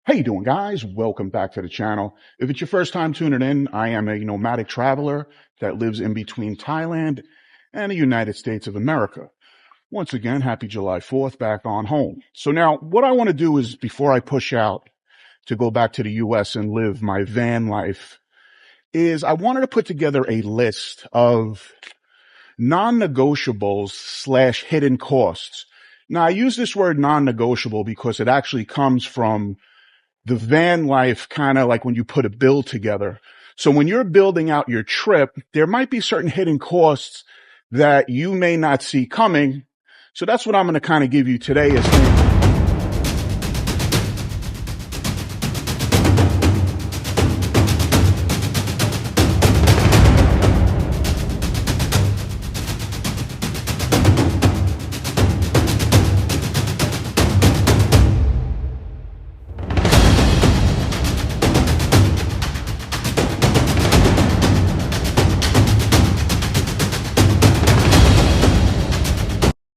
How you doing, guys? Welcome back to the channel. If it's your first time tuning in, I am a nomadic traveler that lives in between Thailand and the United States of America. Once again, happy July 4th, back on home. So now what I want to do is, before I push out to go back to the US and live my van life, is I wanted to put together a list of non-negotiables / hidden costs. Now, I use this word non-negotiable because it actually comes from the van life, kind of like when you put a bill together. So when you're building out your trip, there might be certain hidden costs that you may not see coming. So that's what I'm going to kind of give you today as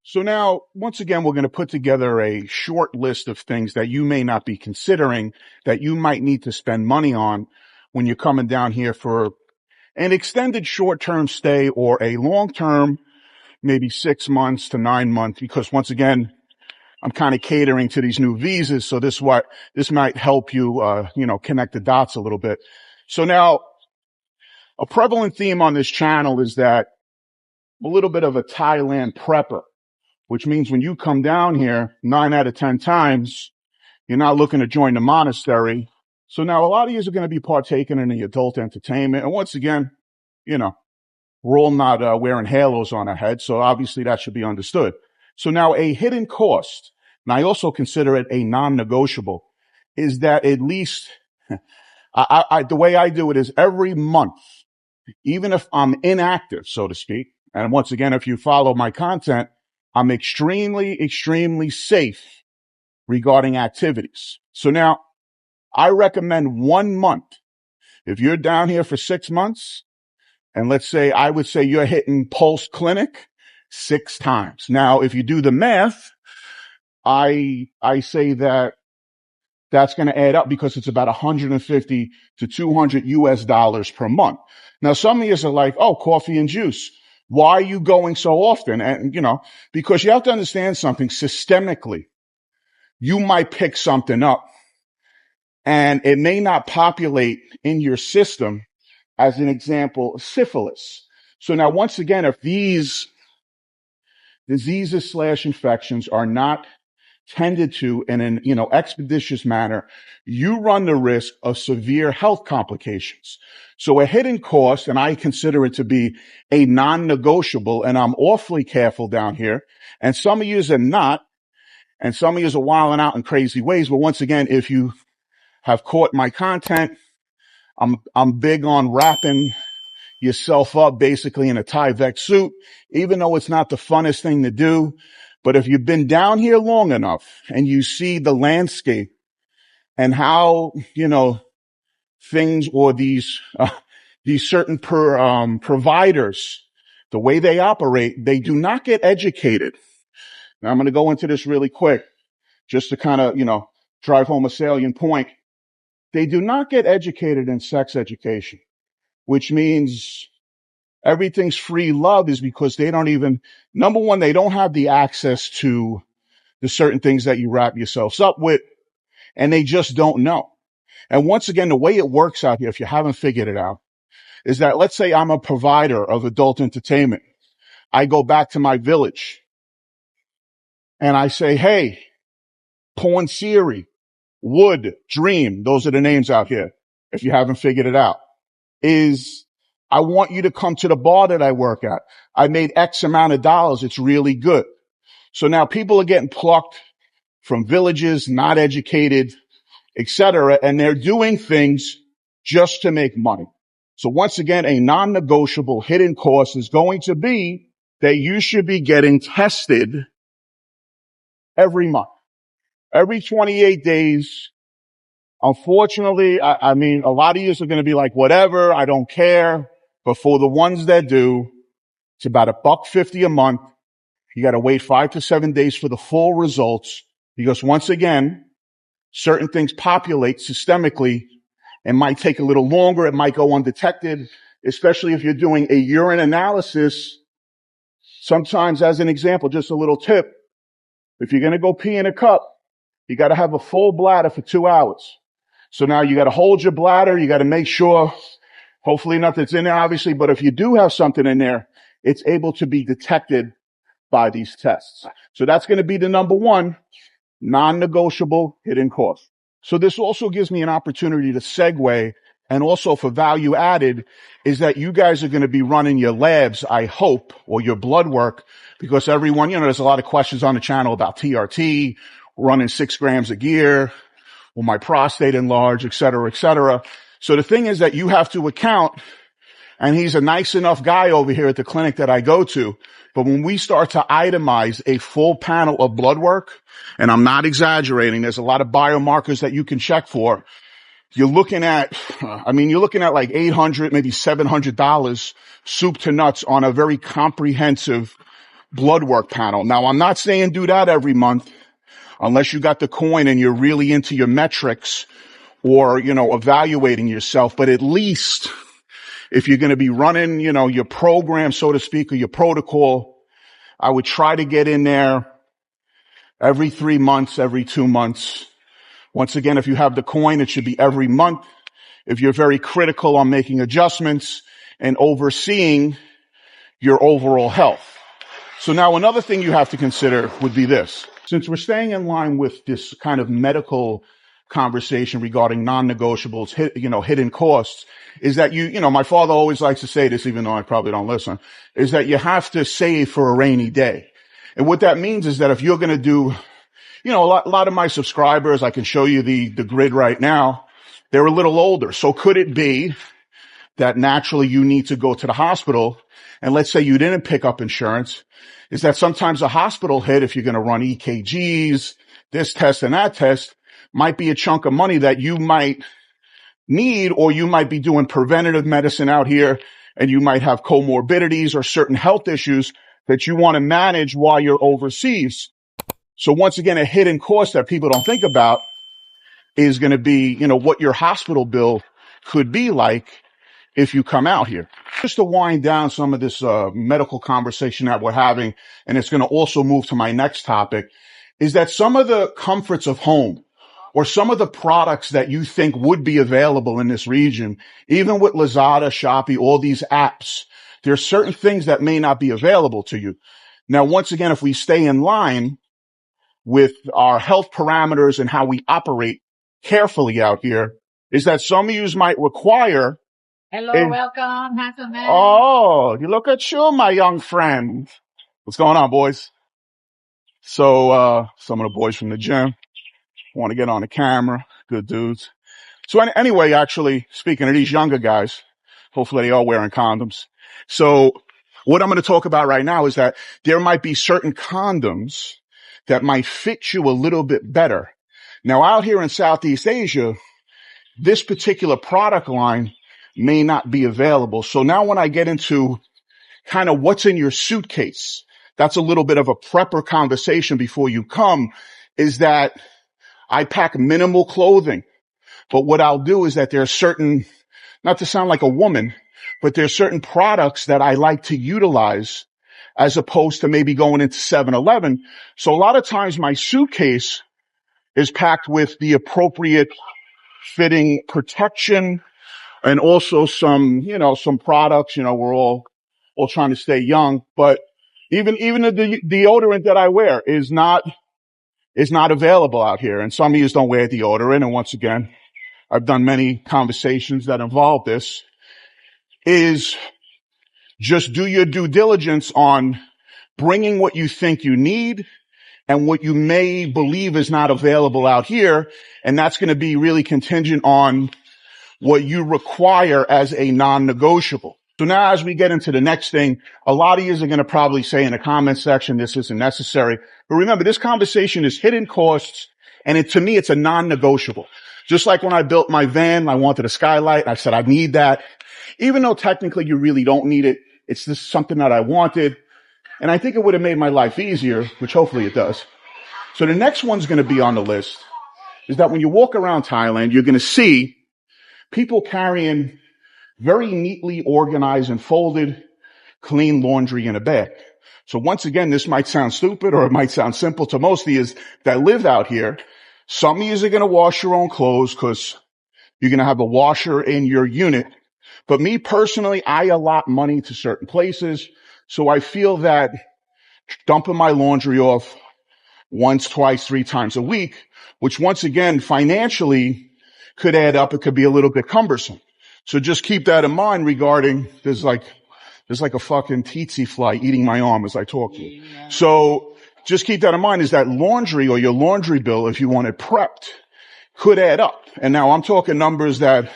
So now, once again, we're going to put together a short list of things that you may not be considering that you might need to spend money on when you're coming down here for an extended short-term stay or a long-term, maybe 6 months to 9 months, because once again, I'm kind of catering to these new visas. So this might help you, connect the dots a little bit. So now a prevalent theme on this channel is that I'm a little bit of a Thailand prepper, which means when you come down here 9 out of 10 times, you're not looking to join the monastery. So now a lot of you are going to be partaking in the adult entertainment. And once again, we're all not wearing halos on our head. So obviously that should be understood. So now a hidden cost, and I also consider it a non-negotiable, is that at least the way I do it is every month, even if I'm inactive, so to speak. And once again, if you follow my content, I'm extremely, extremely safe regarding activities. So now I recommend 1 month. If you're down here for 6 months, and I would say you're hitting Pulse Clinic 6 times. Now, if you do the math, I say that that's going to add up because it's about 150 to 200 US dollars per month. Now, some of you are like, oh, coffee and juice. Why are you going so often? And, because you have to understand something systemically. You might pick something up and it may not populate in your system. As an example, syphilis. So now, once again, if these diseases / infections are not tended to in an, expeditious manner, you run the risk of severe health complications. So a hidden cost, and I consider it to be a non-negotiable, and I'm awfully careful down here. And some of you are not, and some of you are wilding out in crazy ways. But once again, if you have caught my content, I'm big on wrapping yourself up basically in a Tyvek suit, even though it's not the funnest thing to do. But if you've been down here long enough and you see the landscape and how, things or these certain providers, the way they operate, they do not get educated. Now I'm going to go into this really quick just to kind of, drive home a salient point. They do not get educated in sex education, which means everything's free love is because they don't even, number one, they don't have the access to the certain things that you wrap yourselves up with, and they just don't know. And once again, the way it works out here, if you haven't figured it out, is that let's say I'm a provider of adult entertainment. I go back to my village and I say, hey, Porn Siri, Wood, Dream, those are the names out here. If you haven't figured it out, is I want you to come to the bar that I work at. I made X amount of dollars. It's really good. So now people are getting plucked from villages, not educated, etc., and they're doing things just to make money. So once again, a non-negotiable hidden cost is going to be that you should be getting tested every month, every 28 days. Unfortunately, I mean, a lot of you are going to be like, whatever, I don't care. But for the ones that do, it's about $1.50 a month. You got to wait 5 to 7 days for the full results because once again, certain things populate systemically and might take a little longer. It might go undetected, especially if you're doing a urine analysis. Sometimes, as an example, just a little tip, if you're going to go pee in a cup, you got to have a full bladder for 2 hours. So now you got to hold your bladder. You got to make sure, hopefully nothing's in there, obviously, but if you do have something in there, it's able to be detected by these tests. So that's going to be the number one non-negotiable hidden cost. So this also gives me an opportunity to segue, and also for value added is that you guys are going to be running your labs, I hope, or your blood work, because everyone, there's a lot of questions on the channel about TRT, running 6 grams a gear, or my prostate enlarged, et cetera, et cetera. So the thing is that you have to account, and he's a nice enough guy over here at the clinic that I go to, but when we start to itemize a full panel of blood work, and I'm not exaggerating, there's a lot of biomarkers that you can check for. You're looking at like $800, maybe $700 soup to nuts on a very comprehensive blood work panel. Now, I'm not saying do that every month unless you got the coin and you're really into your metrics or, evaluating yourself. But at least if you're going to be running, your program, so to speak, or your protocol, I would try to get in there every 3 months, every 2 months. Once again, if you have the coin, it should be every month. If you're very critical on making adjustments and overseeing your overall health. So now another thing you have to consider would be this. Since we're staying in line with this kind of medical conversation regarding non-negotiables, hidden costs, is that my father always likes to say this, even though I probably don't listen, is that you have to save for a rainy day. And what that means is that if you're going to do, a lot of my subscribers, I can show you the grid right now, they're a little older. So could it be that naturally you need to go to the hospital, and let's say you didn't pick up insurance, is that sometimes a hospital hit, if you're going to run EKGs, this test and that test, might be a chunk of money that you might need, or you might be doing preventative medicine out here, and you might have comorbidities or certain health issues that you want to manage while you're overseas. So once again, a hidden cost that people don't think about is going to be, what your hospital bill could be like if you come out here. Just to wind down some of this medical conversation that we're having, and it's going to also move to my next topic, is that some of the comforts of home or some of the products that you think would be available in this region, even with Lazada, Shopee, all these apps, there are certain things that may not be available to you. Now, once again, if we stay in line with our health parameters and how we operate carefully out here, is that some of you might require. Hello, welcome, handsome man. Oh, you look at you, my young friend. What's going on, boys? So, some of the boys from the gym want to get on the camera. Good dudes. So anyway, actually, speaking of these younger guys, hopefully they are wearing condoms. So what I'm going to talk about right now is that there might be certain condoms that might fit you a little bit better. Now, out here in Southeast Asia, this particular product line may not be available. So now when I get into kind of what's in your suitcase, that's a little bit of a prepper conversation before you come, is that I pack minimal clothing. But what I'll do is that there are certain, not to sound like a woman, but there are certain products that I like to utilize as opposed to maybe going into 7-Eleven. So a lot of times my suitcase is packed with the appropriate fitting protection and also some products, we're all trying to stay young, but even the deodorant that I wear is not available out here. And some of you don't wear deodorant. And once again, I've done many conversations that involve this, is just do your due diligence on bringing what you think you need and what you may believe is not available out here. And that's going to be really contingent on what you require as a non-negotiable. So now as we get into the next thing, a lot of you are going to probably say in the comment section, this isn't necessary. But remember, this conversation is hidden costs, and to me, it's a non-negotiable. Just like when I built my van, I wanted a skylight. I said, I need that. Even though technically you really don't need it, it's just something that I wanted. And I think it would have made my life easier, which hopefully it does. So the next one's going to be on the list is that when you walk around Thailand, you're going to see people carrying very neatly organized and folded clean laundry in a bag. So once again, this might sound stupid or it might sound simple to most of you that live out here. Some of you are going to wash your own clothes because you're going to have a washer in your unit. But me personally, I allot money to certain places. So I feel that dumping my laundry off once, twice, 3 times a week, which once again, financially could add up. It could be a little bit cumbersome. So just keep that in mind regarding, there's like a fucking tsetse fly eating my arm as I talk to you. So just keep that in mind, is that laundry or your laundry bill, if you want it prepped, could add up. And now I'm talking numbers that,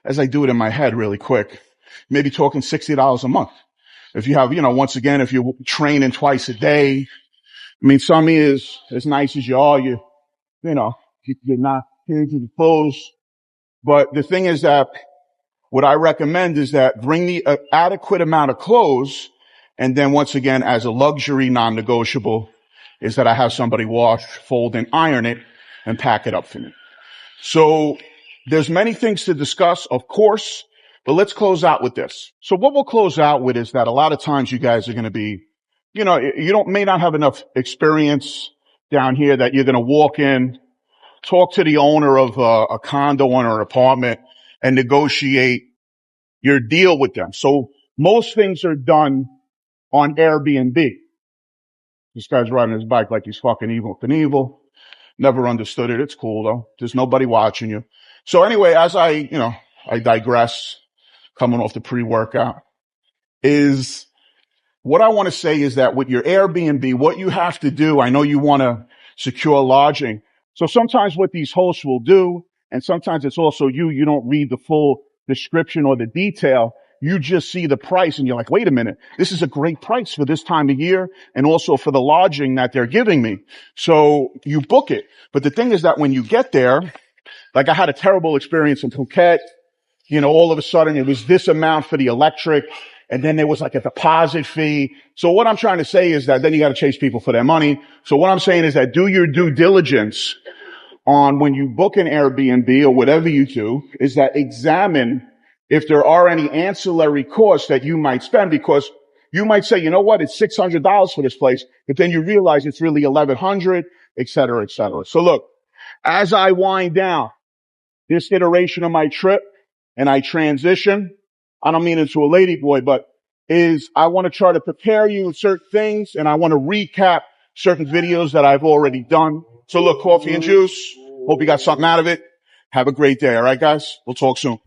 as I do it in my head really quick, maybe talking $60 a month. If you have, once again, if you're training twice a day, I mean, some is as nice as you are, you're not here to the clothes. But the thing is that what I recommend is that bring the adequate amount of clothes. And then once again, as a luxury non-negotiable, is that I have somebody wash, fold, and iron it and pack it up for me. So there's many things to discuss, of course, but let's close out with this. So what we'll close out with is that a lot of times you guys are going to be, may not have enough experience down here that you're going to walk in, talk to the owner of a condo or an apartment and negotiate your deal with them. So most things are done on Airbnb. This guy's riding his bike like he's fucking Evil Knievel. Never understood it. It's cool though. There's nobody watching you. So anyway, as I digress, coming off the pre-workout, is what I want to say is that with your Airbnb, what you have to do, I know you want to secure lodging. So sometimes what these hosts will do, and sometimes it's also you don't read the full description or the detail. You just see the price and you're like, wait a minute, this is a great price for this time of year and also for the lodging that they're giving me. So you book it. But the thing is that when you get there, like I had a terrible experience in Phuket, all of a sudden it was this amount for the electric and then there was like a deposit fee. So what I'm trying to say is that then you got to chase people for their money. So what I'm saying is that do your due diligence on when you book an Airbnb or whatever you do, is that examine if there are any ancillary costs that you might spend, because you might say, you know what, it's $600 for this place, but then you realize it's really $1,100, et cetera, et cetera. So look, as I wind down this iteration of my trip and I transition, I don't mean into a lady boy, but I want to try to prepare you with certain things and I want to recap certain videos that I've already done. So look, coffee and juice. Hope you got something out of it. Have a great day. All right, guys? We'll talk soon.